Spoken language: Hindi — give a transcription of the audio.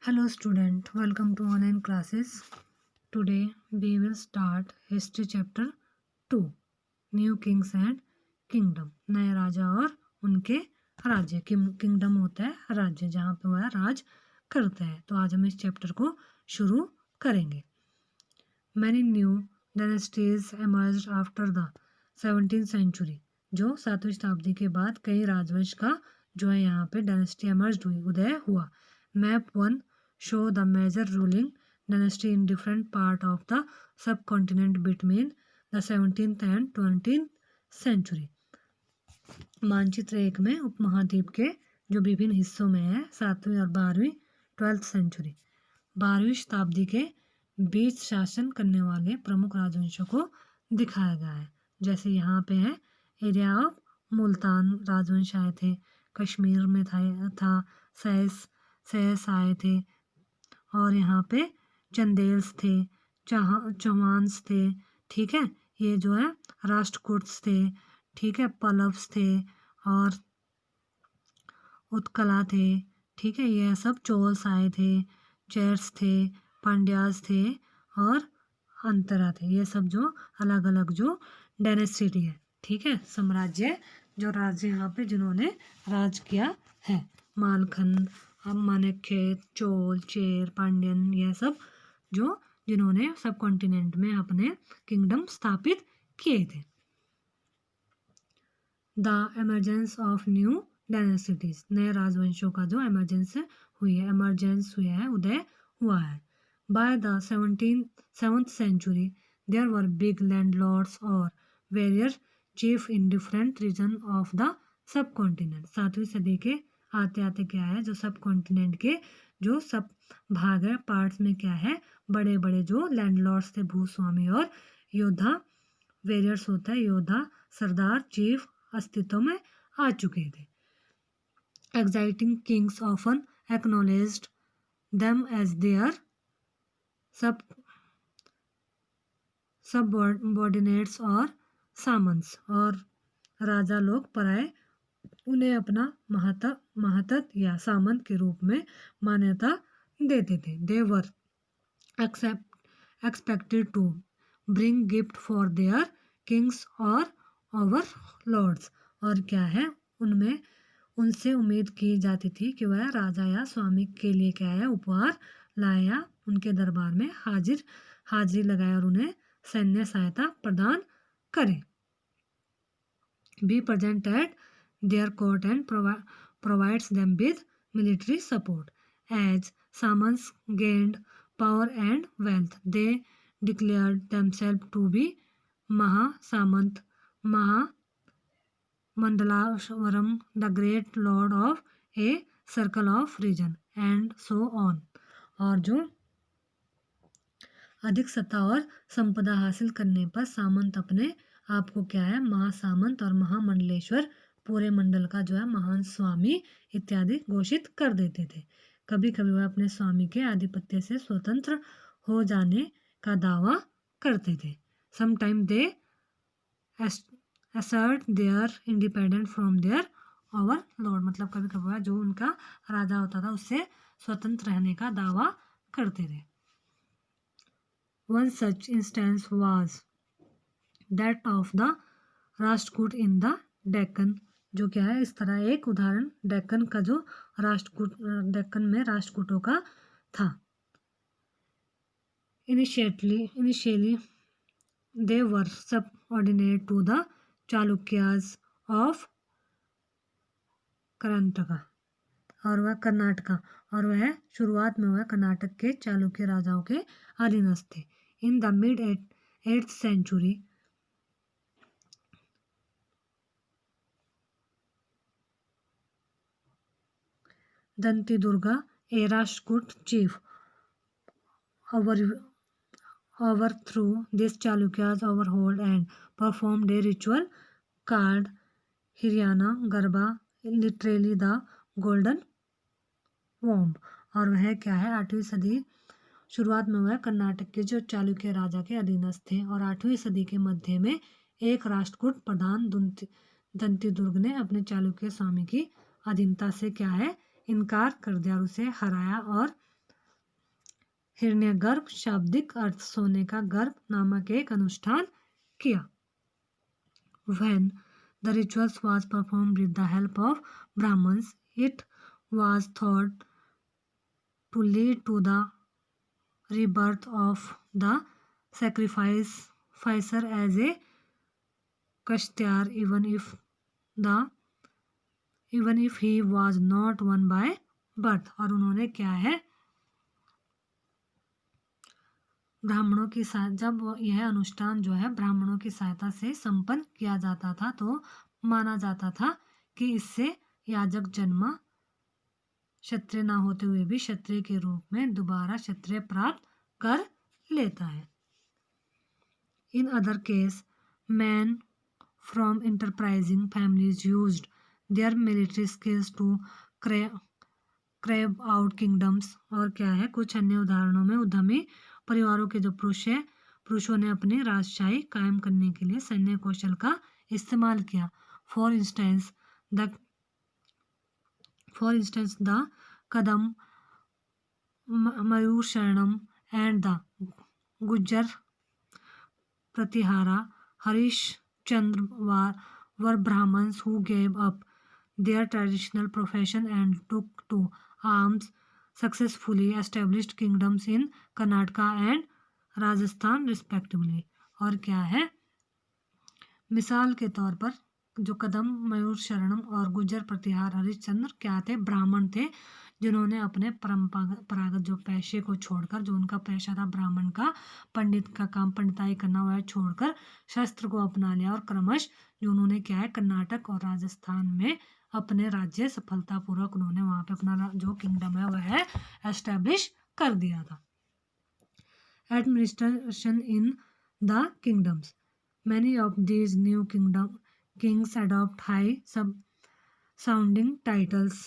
Hello student, welcome to online classes. Today we will start history chapter 2 New Kings and Kingdom. नए राजा और उनके राज्य. किंगडम होता है राज्य जहाँ पे वह राज करता है. तो आज हम इस चैप्टर को शुरू करेंगे. Many new dynasties emerged after the 17th century. जो 7वीं शताब्दी के बाद कई राजवंश का जो है यहाँ पे डायनेस्टी emerged हुई, उदय हुआ. Map 1 show the major ruling dynasty in different part of the subcontinent between the 17th and 20th century. मानचित्र एक में उपमहाद्वीप के जो विभिन्न हिस्सों में है 7वीं और 12वीं 12th सेंचुरी 12वीं शताब्दी के बीच शासन करने वाले प्रमुख राजवंशों को दिखाया गया है. जैसे यहाँ पे है एरिया ऑफ मुल्तान राजवंश आए थे, कश्मीर में था सैस आए थे, और यहाँ पे चंदेल्स थे, चौहान्स थे, ठीक है. ये जो है राष्ट्रकूट्स थे, ठीक है, पल्लव्स थे और उत्कला थे, ठीक है. ये सब चोल्स आए थे, चेर्स थे, पांड्यास थे और अंतरा थे. ये सब जो अलग अलग जो डायनेस्टी है, ठीक है, साम्राज्य जो राज्य यहाँ पे जिन्होंने राज किया है. मालखंड, माणक्य, चोल, चेर, पांड्यन, ये सब जो जिन्होंने सब कॉन्टिनेंट में अपने किंगडम स्थापित किए थे. The emergence of new dynasties, नए राजवंशों का जो एमरजेंस हुआ है, उदय हुआ है. By the 7th century there were big landlords or various chief in different region of the subcontinent. 7वीं सदी के आते आते क्या है, जो सब कॉन्टिनेंट के जो सब भाग है, पार्ट्स में क्या है, बड़े बड़े जो लैंडलॉर्ड्स थे, भूस्वामी और योद्धा, वेरियर्स होता है योद्धा, सरदार, चीफ अस्तित्व में आ चुके थे. Exciting kings often acknowledged them as their subordinates और सामंस, और राजा लोग पराए उन्हें अपना महतत या सामंत के रूप में मान्यता देते थे. They were expected to bring gift for their kings और ओवर लॉर्ड्स, और क्या है, उनमें उनसे उम्मीद की जाती थी कि वह राजा या स्वामी के लिए क्या है, उपहार लाए या उनके दरबार में हाजिरी लगाए और उन्हें सैन्य सहायता प्रदान करें. Be present at their court and provides them with military support. As Samans gained power and wealth, they declared themselves to be Mahasamant, Mahamandalaswaram, the great lord of a circle of region, and so on. और जो अधिक सत्ता और संपदा हासिल करने पर सामंत अपने आप को क्या है, महासामंत और महामंडलेश्वर, पूरे मंडल का जो है महान स्वामी इत्यादि घोषित कर देते थे. कभी कभी वह अपने स्वामी के आधिपत्य से स्वतंत्र हो जाने का दावा करते थे. Sometime they assert their independence from their overlord, मतलब कभी कभी जो उनका राजा होता था उससे स्वतंत्र रहने का दावा करते थे. One such instance was that of the Rashtrakuta in the Deccan, जो क्या है, इस तरह एक उदाहरण डेक्कन का जो डेक्कन में राष्ट्रकूटों का था. Initially they were subordinate to the Chalukyas of Karnataka, और वह शुरुआत में वह कर्नाटक के चालुक्य राजाओं के अधीनस्थ थे. In the mid 8th century Danti Durga, a Rashtrakoot chief, overthrew these Chalukyas, overhauled and performed a ritual called Hiryana Garba, literally the golden womb. और वह क्या है, 8वीं सदी शुरुआत में वह कर्नाटक के जो चालुक्य राजा के अधीनस्थ थे, और 8वीं सदी के मध्य में एक राष्ट्रकूट प्रधान दंती दुर्ग ने अपने चालुक्य स्वामी की अधीनता से क्या है, इनकार कर दिया और उसे हराया और हिरण्यगर्भ शाब्दिक अर्थ सोने का गर्भ नामक एक अनुष्ठान किया. When the rituals was performed with the help of Brahmins, it was thought to lead to the rebirth of the sacrificer as a Kashyar, even if he was not one by birth. और उन्होंने क्या है, ब्राह्मणों की जब यह अनुष्ठान जो है ब्राह्मणों की सहायता से संपन्न किया जाता था तो माना जाता था कि इससे याजक जन्म क्षत्रिय ना होते हुए भी क्षत्रिय के रूप में दोबारा क्षत्रिय प्राप्त कर लेता है. In other case man from enterprising families used their military skills to carve out kingdoms. और क्या है, कुछ अन्य उदाहरणों में उद्यमी परिवारों के जो पुरुषों ने अपनी राजशाही कायम करने के लिए सैन्य कौशल का इस्तेमाल किया. For instance the Kadam Mayur Sharanam and the Gujjar Pratihara Harishchandra were Brahmins who gave up their traditional profession and took to arms, successfully established kingdoms in Karnataka and Rajasthan respectively. और क्या है, मिसाल के तौर पर जो कदम मयूर शरणम और गुज्जर प्रतिहार हरिश्चंद्र क्या थे, ब्राह्मण थे जिन्होंने अपने परंपरागत जो पेशे को छोड़कर, जो उनका पेशा था ब्राह्मण का, पंडित का काम पंडिताई करना वह छोड़कर शस्त्र को अपना लिया और क्रमश जो उन्होंने क्या है कर्नाटक और राजस्थान में अपने राज्य सफलतापूर्वक उन्होंने वहाँ पे अपना जो किंगडम है वह एस्टेब्लिश कर दिया था. Administration in the kingdoms. Many of these new kings adopt high sounding titles